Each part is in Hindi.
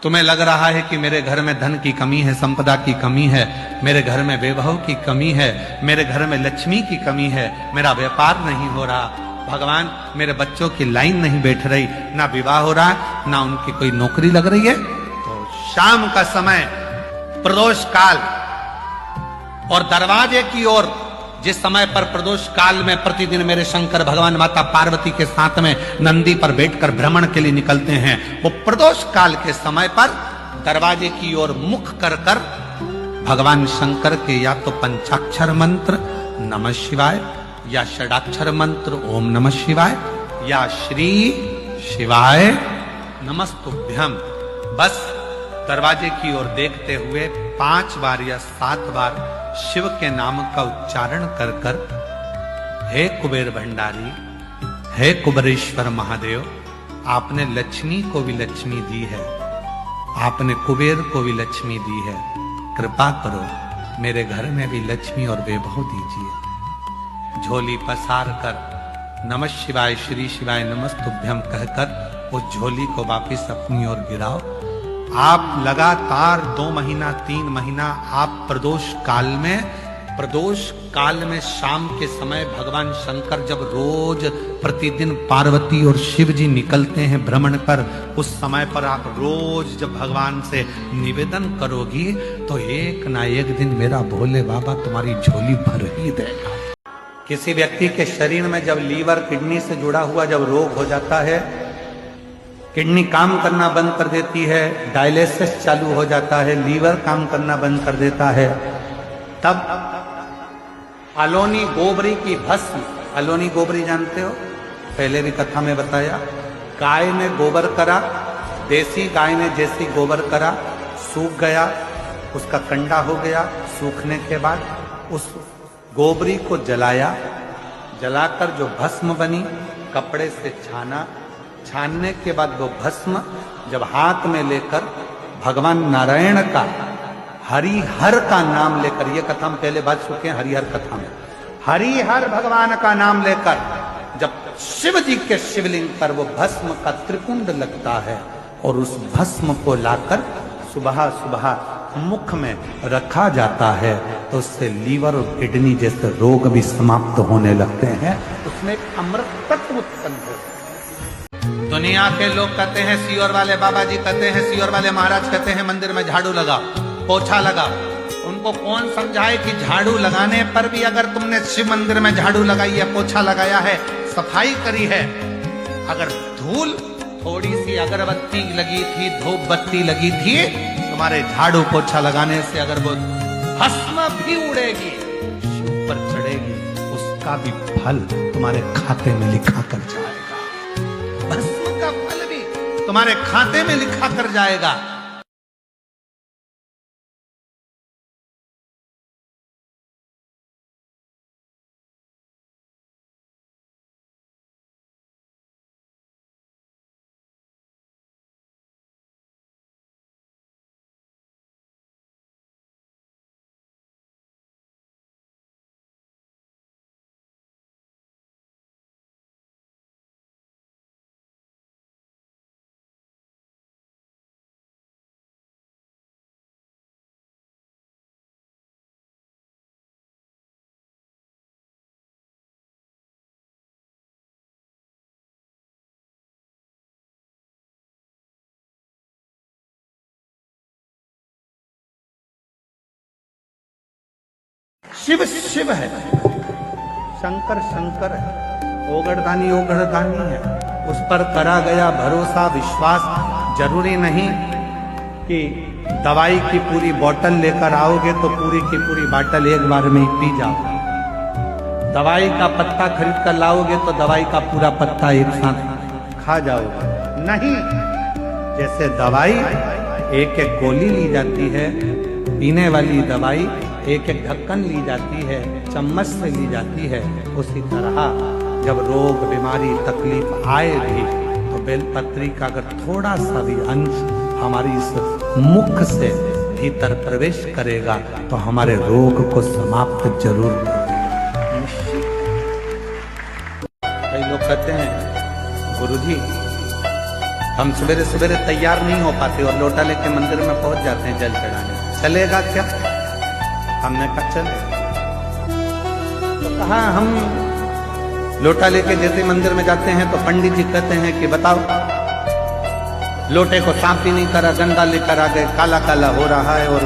तुम्हें लग रहा है कि मेरे घर में धन की कमी है, संपदा की कमी है, मेरे घर में वैभव की कमी है, मेरे घर में लक्ष्मी की कमी है, मेरा व्यापार नहीं हो रहा, भगवान मेरे बच्चों की लाइन नहीं बैठ रही, ना विवाह हो रहा, ना उनकी कोई नौकरी लग रही है। तो शाम का समय प्रदोष काल और दरवाजे की ओर, जिस समय पर प्रदोष काल में प्रतिदिन मेरे शंकर भगवान माता पार्वती के साथ में नंदी पर बैठकर भ्रमण के लिए निकलते हैं, वो प्रदोष काल के समय पर दरवाजे की ओर मुख कर कर भगवान शंकर के या तो पंचाक्षर मंत्र नमः शिवाय, या षडाक्षर मंत्र ओम नमः शिवाय, या श्री शिवाय नमस्तुभ्यम, बस दरवाजे की ओर देखते हुए 5 बार या 7 बार शिव के नाम का उच्चारण कर कर, हे कुबेर भंडारी, हे कुबेरेश्वर महादेव, आपने लक्ष्मी को भी लक्ष्मी दी है, आपने कुबेर को भी लक्ष्मी दी है, कृपा करो मेरे घर में भी लक्ष्मी और वैभव दीजिए। झोली पसार कर नमः शिवाय श्री शिवाय नमस्तुभ्यम कहकर उस झोली को वापिस अपनी ओर गिराओ। आप लगातार 2 महीना 3 महीना आप प्रदोष काल में शाम के समय भगवान शंकर जब रोज प्रतिदिन पार्वती और शिव जी निकलते हैं भ्रमण पर, उस समय पर आप रोज जब भगवान से निवेदन करोगी तो एक ना एक दिन मेरा भोले बाबा तुम्हारी झोली भर ही देगा। किसी व्यक्ति के शरीर में जब लीवर किडनी से जुड़ा हुआ जब रोग हो जाता है, किडनी काम करना बंद कर देती है, डायलिसिस चालू हो जाता है, लीवर काम करना बंद कर देता है, तब अलोनी गोबरी की भस्म, अलोनी गोबरी जानते हो, पहले भी कथा में बताया, गाय ने गोबर करा, देसी गाय ने जैसी गोबर करा, सूख गया, उसका कंडा हो गया, सूखने के बाद उस गोबरी को जलाया, जलाकर जो भस्म बनी कपड़े से छाना, छानने के बाद वो भस्म जब हाथ में लेकर भगवान नारायण का हरिहर का नाम लेकर, ये कथा हम पहले बात चुके हैं हरिहर कथा में, हरिहर भगवान का नाम लेकर जब शिव जी के शिवलिंग पर वो भस्म का त्रिपुंड लगता है और उस भस्म को लाकर सुबह सुबह मुख में रखा जाता है तो उससे लीवर और किडनी जैसे रोग भी समाप्त होने लगते हैं, उसमें एक अमृत तत्व उत्पन्न हो। दुनिया के लोग कहते हैं, सीओर वाले बाबा जी कहते हैं, सीओर वाले महाराज कहते हैं मंदिर में झाड़ू लगा, पोछा लगा। उनको कौन समझाए कि झाड़ू लगाने पर भी अगर तुमने शिव मंदिर में झाड़ू लगाई है, पोछा लगाया है, सफाई करी है, अगर धूल थोड़ी सी अगरबत्ती लगी थी, धूप बत्ती लगी थी, तुम्हारे झाड़ू पोछा लगाने से अगर वो भस्म भी उड़ेगी, शिव पर चढ़ेगी, उसका भी फल तुम्हारे खाते में लिखा कर जाएगा, भस्म का फल भी तुम्हारे खाते में लिखा कर जाएगा। शिव शिव है, शंकर शंकर है, ओगड़दानी ओगड़दानी है, उस पर करा गया भरोसा विश्वास। जरूरी नहीं कि दवाई की पूरी बोतल लेकर आओगे तो पूरी की पूरी बोतल एक बार में ही पी जाओगे, दवाई का पत्ता खरीद कर लाओगे तो दवाई का पूरा पत्ता एक साथ खा जाओगे, नहीं। जैसे दवाई एक एक गोली ली जाती है, पीने वाली दवाई एक एक ढक्कन ली जाती है, चम्मच से ली जाती है, उसी तरह जब रोग बीमारी तकलीफ आए भी तो बेलपत्री का अगर थोड़ा सा भी अंश हमारी इस मुख से भीतर प्रवेश करेगा तो हमारे रोग को समाप्त जरूर करेगा। कई लोग कहते हैं गुरुजी हम सवेरे सवेरे तैयार नहीं हो पाते और लोटा लेके मंदिर में पहुंच जाते हैं जल चढ़ाने। चलेगा क्या? हमने कहा चले। तो कहा हम लोटा लेके जैसे मंदिर में जाते हैं तो पंडित जी कहते हैं कि बताओ, लोटे को साफ भी नहीं करा, गंदा लेकर आ गए, काला काला हो रहा है और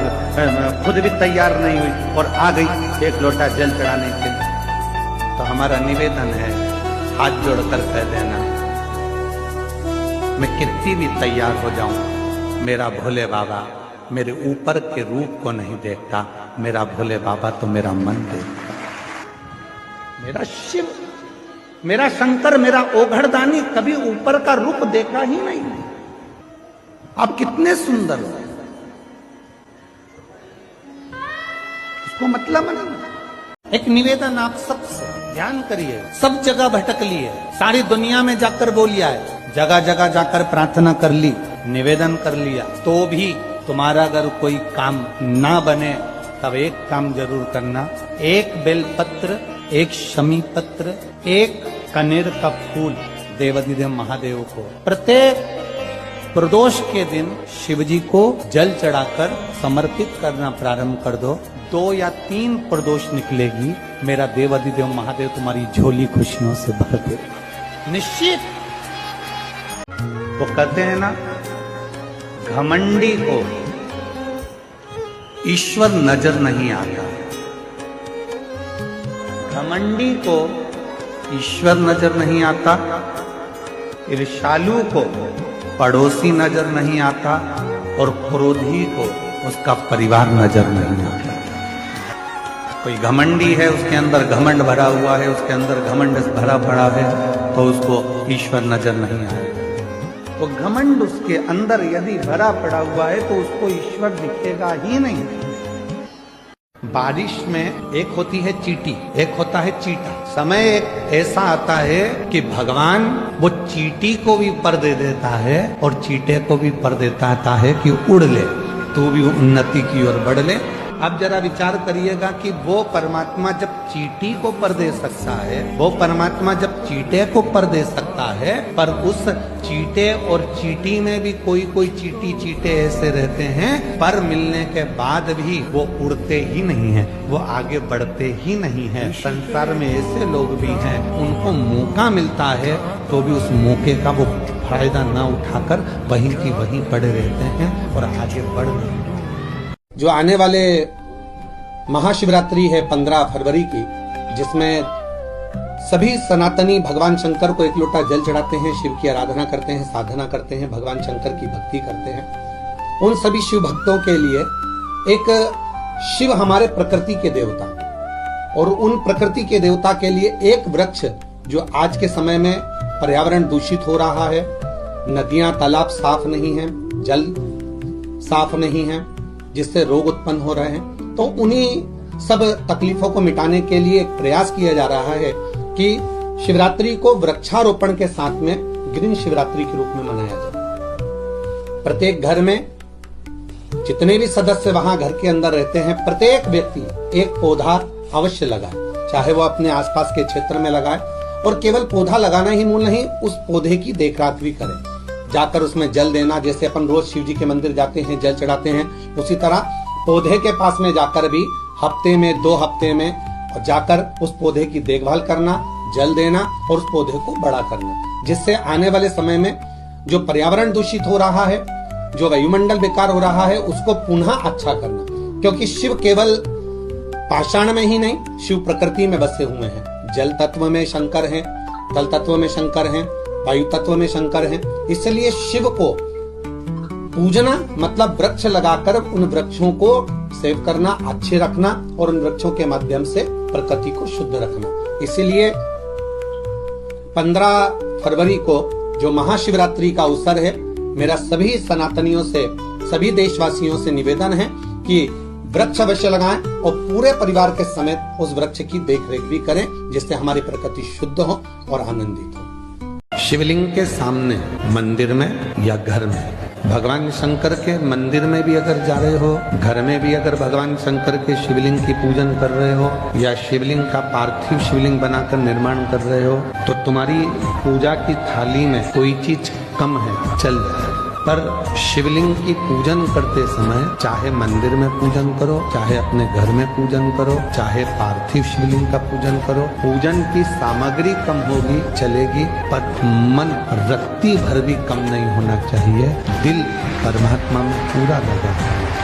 खुद भी तैयार नहीं हुई और आ गई एक लोटा जल चढ़ाने के लिए। तो हमारा निवेदन है, हाथ जोड़कर कह देना, मैं कितनी भी तैयार हो जाऊं, मेरा भोले बाबा मेरे ऊपर के रूप को नहीं देखता, मेरा भोले बाबा तो मेरा मन देखता। मेरा शिव, मेरा शंकर, मेरा ओघड़दानी कभी ऊपर का रूप देखा ही नहीं। आप कितने सुंदर हो, इसको मतलब नहीं। एक निवेदन आप सबसे ध्यान करिए, सब जगह भटक लिए, सारी दुनिया में जाकर बोलिया है, जगह जगह जाकर प्रार्थना कर ली, निवेदन कर लिया, तो भी तुम्हारा अगर कोई काम ना बने तब एक काम जरूर करना, एक बेलपत्र, एक शमी पत्र, एक कनेर का फूल देवाधिदेव महादेव को प्रत्येक प्रदोष के दिन शिव जी को जल चढ़ाकर समर्पित करना प्रारंभ कर दो। 2 या 3 प्रदोष निकलेगी, मेरा देवाधिदेव महादेव तुम्हारी झोली खुशियों से भर दे निश्चित। वो कहते हैं ना, घमंडी को ईश्वर नजर नहीं आता, घमंडी को ईश्वर नजर नहीं आता, ईर्ष्यालु को पड़ोसी नजर नहीं आता और क्रोधी को उसका परिवार नजर नहीं आता। कोई घमंडी है, उसके अंदर घमंड भरा हुआ है, उसके अंदर घमंड भरा पड़ा है, तो उसको ईश्वर नजर नहीं आएगा। वो घमंड उसके अंदर यदि भरा पड़ा हुआ है तो उसको ईश्वर दिखेगा ही नहीं। बारिश में एक होती है चींटी, एक होता है चींटा। समय एक ऐसा आता है कि भगवान वो चींटी को भी पर दे देता है और चींटे को भी पर देता है कि उड़ ले, तू भी उन्नति की ओर बढ़ ले। अब जरा विचार करिएगा कि वो परमात्मा जब चींटी को पर दे सकता है, वो परमात्मा जब चींटे को पर दे सकता है, पर उस चींटे और चींटी में भी कोई कोई चींटे ऐसे रहते हैं पर मिलने के बाद भी वो उड़ते ही नहीं हैं, वो आगे बढ़ते ही नहीं हैं। संसार में ऐसे लोग भी हैं, उनको मौका मिलता है तो भी उस मौके का वो फायदा ना उठाकर वहीं की वहीं पड़े रहते हैं और आगे बढ़ नहीं। जो आने वाले महाशिवरात्रि है 15 फरवरी की, जिसमें सभी सनातनी भगवान शंकर को एक लोटा जल चढ़ाते हैं, शिव की आराधना करते हैं, साधना करते हैं, भगवान शंकर की भक्ति करते हैं। उन सभी शिव भक्तों के लिए एक शिव हमारे प्रकृति के देवता, और उन प्रकृति के देवता के लिए एक वृक्ष जो आज के समय में पर्यावरण दूषित हो रहा है, नदियां तालाब साफ नहीं है, जल साफ नहीं है, जिससे रोग उत्पन्न हो रहे हैं, तो उन्हीं सब तकलीफों को मिटाने के लिए एक प्रयास किया जा रहा है कि शिवरात्रि को वृक्षारोपण के साथ में ग्रीन शिवरात्रि के रूप में मनाया जाए। प्रत्येक घर में जितने भी सदस्य वहां घर के अंदर रहते हैं, प्रत्येक व्यक्ति एक पौधा अवश्य लगाए, चाहे वो अपने आसपास के क्षेत्र में लगाए, और केवल पौधा लगाना ही मूल नहीं, उस पौधे की देखरेख भी करें, जाकर उसमें जल देना। जैसे अपन रोज शिव जी के मंदिर जाते हैं, जल चढ़ाते हैं, उसी तरह पौधे के पास में जाकर भी हफ्ते में 2 हफ्ते में जाकर उस पौधे की देखभाल करना, जल देना और उस पौधे को बड़ा करना, जिससे आने वाले समय में जो पर्यावरण दूषित हो रहा है, जो वायुमंडल बेकार हो रहा है, उसको पुनः अच्छा करना। क्योंकि शिव केवल पाषाण में ही नहीं, शिव प्रकृति में बसे हुए हैं। जल तत्व में शंकर हैं, थल तत्व में शंकर हैं, वायु तत्व में शंकर हैं। इसलिए शिव को पूजना मतलब वृक्ष लगाकर उन वृक्षों को सेव करना, अच्छे रखना और उन वृक्षों के माध्यम से प्रकृति को शुद्ध रखना। इसीलिए 15 फरवरी को जो महाशिवरात्रि का अवसर है, मेरा सभी सनातनियों से, सभी देशवासियों से निवेदन है कि वृक्ष अवश्य लगाएं और पूरे परिवार के समेत उस वृक्ष की देखरेख भी करें, जिससे हमारी प्रकृति शुद्ध हो और आनंदित हो। शिवलिंग के सामने मंदिर में या घर में, भगवान शंकर के मंदिर में भी अगर जा रहे हो, घर में भी अगर भगवान शंकर के शिवलिंग की पूजन कर रहे हो या शिवलिंग का पार्थिव शिवलिंग बनाकर निर्माण कर रहे हो, तो तुम्हारी पूजा की थाली में कोई चीज कम है चल जाए, पर शिवलिंग की पूजन करते समय चाहे मंदिर में पूजन करो, चाहे अपने घर में पूजन करो, चाहे पार्थिव शिवलिंग का पूजन करो, पूजन की सामग्री कम होगी चलेगी, पर मन रत्ती भर भी कम नहीं होना चाहिए। दिल परमात्मा में पूरा लगा होना चाहिए।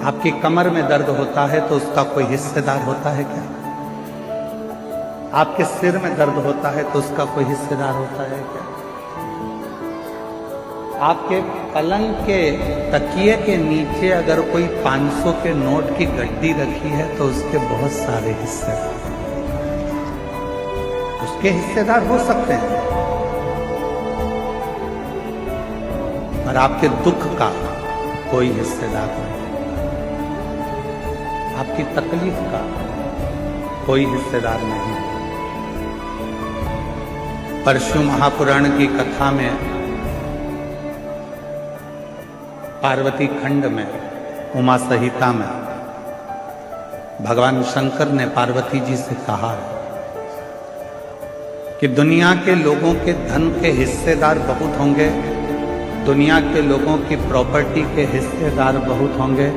आपकी कमर में दर्द होता है तो उसका कोई हिस्सेदार होता है क्या? आपके सिर में दर्द होता है तो उसका कोई हिस्सेदार होता है क्या? आपके पलंग के तकिए के नीचे अगर कोई 500 के नोट की गड्डी रखी है तो उसके बहुत सारे हिस्सेदार, उसके हिस्सेदार हो सकते हैं, पर आपके दुख का कोई हिस्सेदार नहीं, आपकी तकलीफ का कोई हिस्सेदार नहीं। परशु महापुराण की कथा में पार्वती खंड में उमा संहिता में भगवान शंकर ने पार्वती जी से कहा कि दुनिया के लोगों के धन के हिस्सेदार बहुत होंगे, दुनिया के लोगों की प्रॉपर्टी के हिस्सेदार बहुत होंगे,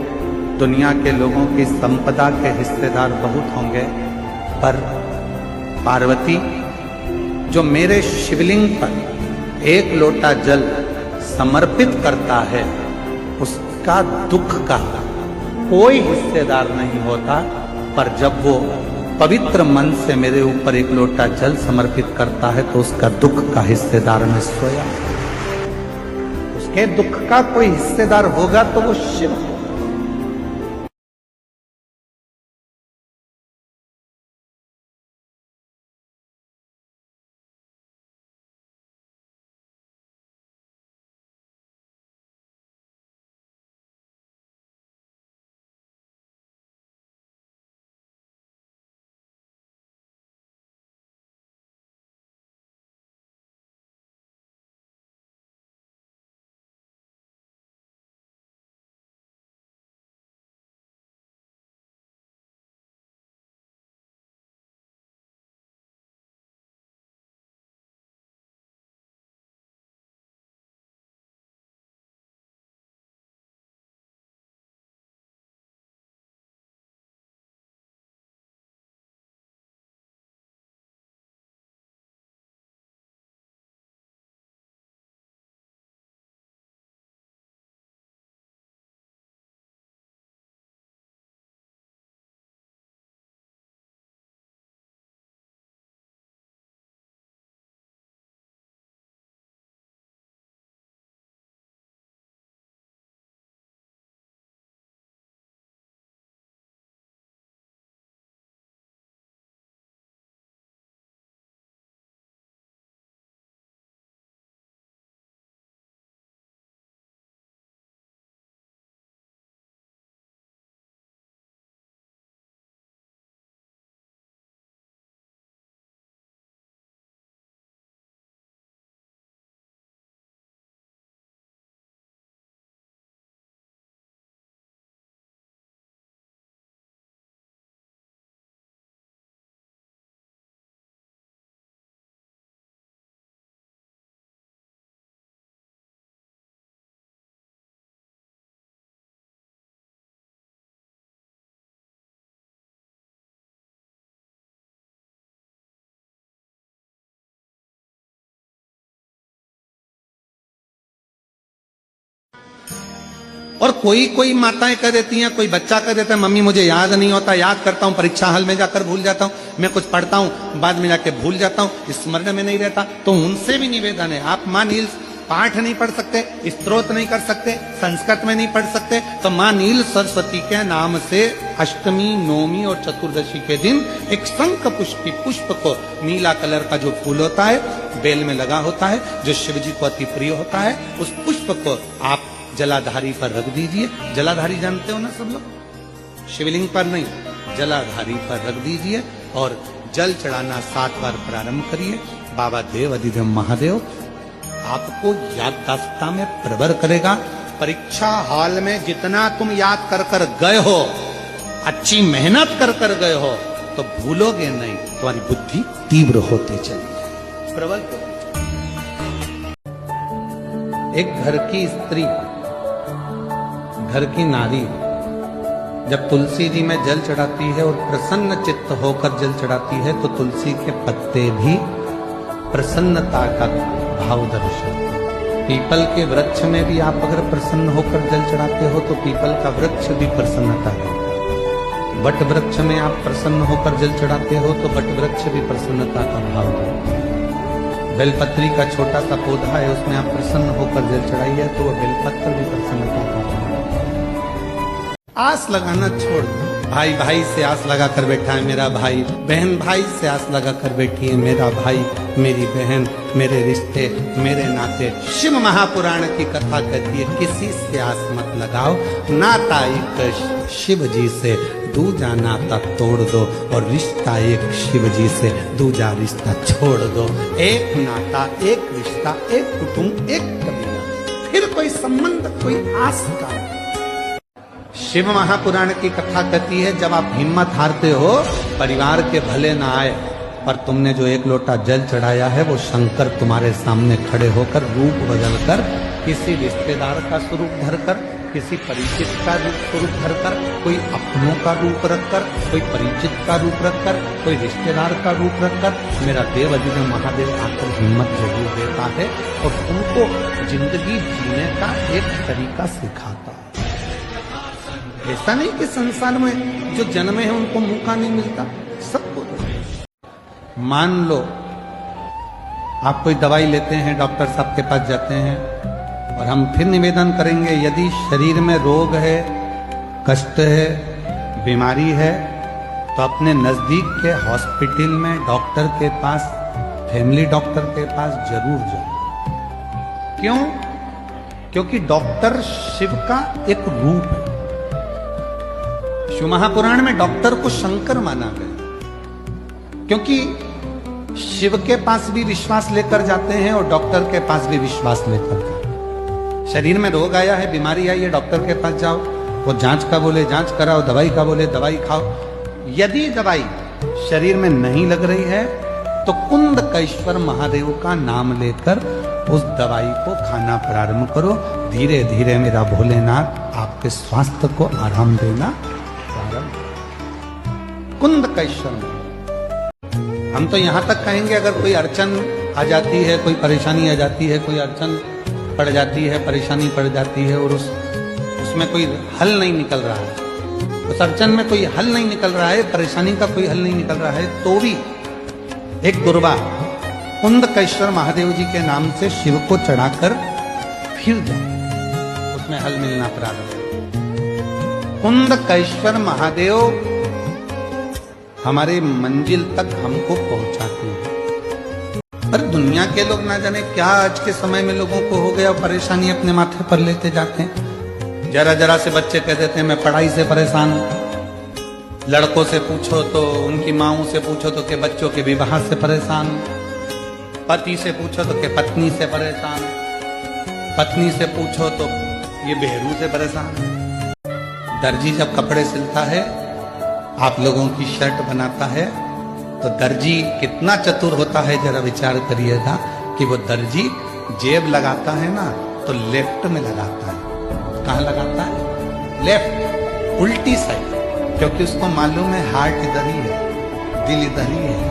दुनिया के लोगों की संपदा के हिस्सेदार बहुत होंगे, पर पार्वती जो मेरे शिवलिंग पर एक लोटा जल समर्पित करता है उसका दुख का कोई हिस्सेदार नहीं होता, पर जब वो पवित्र मन से मेरे ऊपर एक लोटा जल समर्पित करता है तो उसका दुख का हिस्सेदार मैं स्वयं, उसके दुख का कोई हिस्सेदार होगा तो वो शिव और कोई कोई माताएं कह देती हैं, कोई बच्चा कह देता है, मम्मी मुझे याद नहीं होता, याद करता हूं परीक्षा हॉल में जाकर भूल जाता हूं, मैं कुछ पढ़ता हूं बाद में जाके भूल जाता हूं, स्मरण में नहीं रहता। तो उनसे भी निवेदन है, आप मां नील पाठ नहीं पढ़ सकते, स्तोत्र नहीं कर सकते, संस्कृत में नहीं पढ़ सकते, तो मां नील सरस्वती के नाम से अष्टमी, नवमी और चतुर्दशी के दिन एक शंख पुष्पी पुष्प को, नीला कलर का जो फूल होता है बेल में लगा होता है, जो शिव जी को अति प्रिय होता है, उस पुष्प को आप जलाधारी पर रख दीजिए। जलाधारी जानते हो ना सब लोग, शिवलिंग पर नहीं, जलाधारी पर रख दीजिए और जल चढ़ाना 7 बार प्रारंभ करिए। बाबा देव अधिदेव महादेव आपको याददाश्तता में प्रवर करेगा। परीक्षा हॉल में जितना तुम याद कर कर गए हो, अच्छी मेहनत कर कर गए हो, तो भूलोगे नहीं, तुम्हारी बुद्धि तीव्र होती चली प्रबल। एक घर की स्त्री, घर की नारी जब तुलसी जी में जल चढ़ाती है और प्रसन्न चित्त होकर जल चढ़ाती है, तो तुलसी के पत्ते भी प्रसन्नता का भाव दर्शाते हैं। पीपल के वृक्ष में भी आप अगर प्रसन्न होकर जल चढ़ाते हो तो पीपल का वृक्ष भी प्रसन्नता है। बट वृक्ष में आप प्रसन्न होकर जल चढ़ाते हो तो बट वृक्ष भी प्रसन्नता का भाव देता है। बेलपत्री का छोटा सा पौधा है, उसमें आप प्रसन्न होकर जल चढ़ाइए तो वह बेलपत्र भी प्रसन्नता का भाव देता है। आस लगाना छोड़ दो। भाई भाई से आस लगा कर बैठा है मेरा भाई, बहन भाई से आस लगा कर बैठी है मेरा भाई, मेरी बहन, मेरे रिश्ते, मेरे नाते। शिव महापुराण की कथा कहती है किसी से आस मत लगाओ, नाता एक शिव जी से, दूजा नाता तोड़ दो, और रिश्ता एक शिव जी से, दूजा रिश्ता छोड़ दो। एक नाता, एक रिश्ता, एक कुटुंब, एक कबीला, फिर कोई संबंध, कोई आस का। शिव महापुराण की कथा कहती है जब आप हिम्मत हारते हो, परिवार के भले ना आए, पर तुमने जो एक लोटा जल चढ़ाया है वो शंकर तुम्हारे सामने खड़े होकर रूप बदलकर, किसी रिश्तेदार का स्वरूप धरकर, किसी परिचित का स्वरूप धरकर, कोई अपनों का रूप रखकर, कोई परिचित का रूप रखकर, कोई रिश्तेदार का रूप रखकर, मेरा देव अधिदेव महादेव आकर हिम्मत जरूर देता है और तुमको जिंदगी जीने का एक तरीका सिखाता है। ऐसा नहीं कि संसार में जो जन्मे हैं उनको मौका नहीं मिलता, सबको। मान लो आप कोई दवाई लेते हैं, डॉक्टर साहब के पास जाते हैं, और हम फिर निवेदन करेंगे यदि शरीर में रोग है, कष्ट है, बीमारी है, तो अपने नजदीक के हॉस्पिटल में डॉक्टर के पास, फैमिली डॉक्टर के पास जरूर जाओ। क्यों? क्योंकि डॉक्टर शिव का एक रूप है। शिव महापुराण में डॉक्टर को शंकर माना गया, क्योंकि शिव के पास भी विश्वास लेकर जाते हैं और डॉक्टर के पास भी विश्वास लेकर जाते हैं। शरीर में रोग आया है, बीमारी आई है, डॉक्टर के पास जाओ, वो जांच का बोले जांच कराओ, दवाई का बोले दवाई खाओ। यदि दवाई शरीर में नहीं लग रही है तो कुंदकेश्वर महादेव का नाम लेकर उस दवाई को खाना प्रारंभ करो। धीरे धीरे मेरा भोलेनाथ आपके स्वास्थ्य को आराम देना प्रारंभ। कुंदकेश्वर, हम तो यहां तक कहेंगे अगर कोई अड़चन आ जाती है, कोई परेशानी आ जाती है, कोई अड़चन पड़ जाती है, परेशानी पड़ जाती है और उसमें कोई हल नहीं निकल रहा है, उस अड़चन में कोई हल नहीं निकल रहा है, परेशानी का कोई हल नहीं निकल रहा है, तो भी एक दुर्वा कुंदकेश्वर महादेव जी के नाम से शिव को चढ़ाकर फिर जाओ, उसमें हल मिलना प्रारंभ। कुंदकेश्वर महादेव हमारे मंजिल तक हमको पहुंचाते हैं। पर दुनिया के लोग ना जाने क्या आज के समय में लोगों को हो गया, परेशानी अपने माथे पर लेते जाते हैं। जरा जरा से बच्चे कह देते हैं मैं पढ़ाई से परेशान हूं, लड़कों से पूछो तो, उनकी माओं से पूछो तो के बच्चों के विवाह से परेशान, पति से पूछो तो के पत्नी से परेशान, पत्नी से पूछो तो ये बेहरू से परेशान। दर्जी जब कपड़े सिलता है, आप लोगों की शर्ट बनाता है, तो दर्जी कितना चतुर होता है जरा विचार करिएगा कि वो दर्जी जेब लगाता है ना तो लेफ्ट में लगाता है। कहाँ लगाता है? लेफ्ट, उल्टी साइड, क्योंकि उसको मालूम है हार्ट इधर ही है, दिल इधर ही है।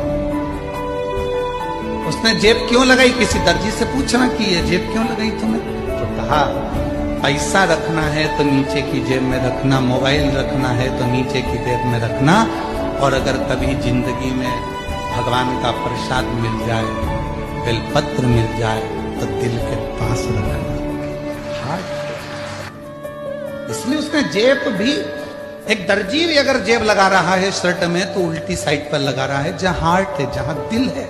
उसने जेब क्यों लगाई? किसी दर्जी से पूछना कि ये जेब क्यों लगाई तुमने? तो कहा पैसा रखना है तो नीचे की जेब में रखना, मोबाइल रखना है तो नीचे की जेब में रखना, और अगर कभी जिंदगी में भगवान का प्रसाद मिल जाए, बेलपत्र मिल जाए, तो दिल के पास रखना, हार्ट। इसलिए उसने जेब भी, एक दर्जी भी अगर जेब लगा रहा है शर्ट में तो उल्टी साइड पर लगा रहा है जहां हार्ट है, जहां दिल है,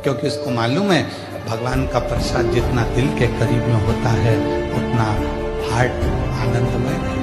क्योंकि उसको मालूम है भगवान का प्रसाद जितना दिल के करीब में होता है उतना हार्ट आनंदमय है।